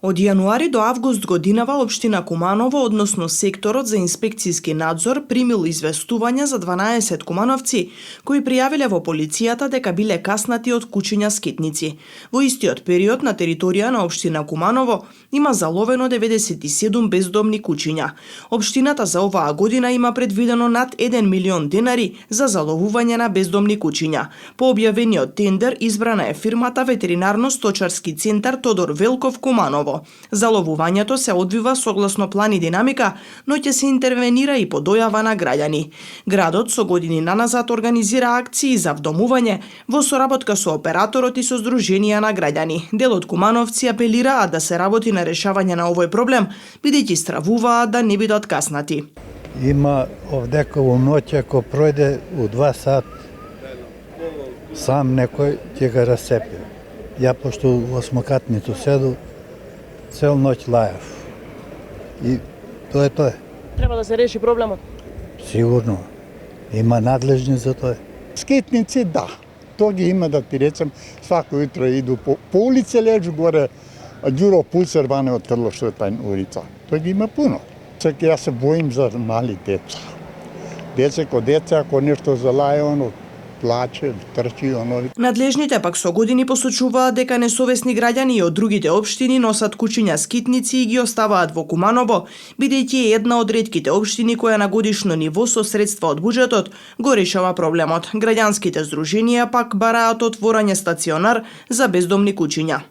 Од јануари до август годинава општина Куманово, односно секторот за инспекцијски надзор, примил известувања за 12 кумановци кои пријавиле во полицијата дека биле каснати од кучиња скитници. Во истиот период на територија на општина Куманово има заловено 97 бездомни кучиња. Општината за оваа година има предвидено над 1 милион денари за заловување на бездомни кучиња. По објавениот тендер избрана е фирмата Ветеринарно-сточарски центар Тодор Велков Куманово. Заловувањето се одвива согласно план и динамика, но ќе се интервенира и по дојава на граѓани. Градот со години наназад организира акции за вдомување во соработка со операторот и со здруженија на граѓани. Дел од кумановци апелираат да се работи на решавање на овој проблем, бидејќи стравуваат да не бидат каснати. Има овдека во ноќ, ако пројде у 2 сат, сам некој ќе го расцепи. Ја пошто во осмокатнито седу, цел ноќ лајав. И тоа е тоа. Треба да се реши проблемот. Сигурно. Има надлежни за тоа. Скитници, да. Тоа ги има, да ти речем, свако утро иду по улице, лежу горе, ѓуро пулсер ване од трло што е тај улица. Тоа ги има пуно. Сега ја се боим за мали деца. Деца, ако нешто залае, оно плаче, трчи, оно. Надлежните пак со години посочуваат дека несовесни граѓани и од другите општини носат кучиња скитници и ги оставаат во Куманово, бидејќи е една од ретките општини која на годишно ниво со средства од буџетот го решава проблемот. Граѓанските здруженија пак бараат отворање стационар за бездомни кучиња.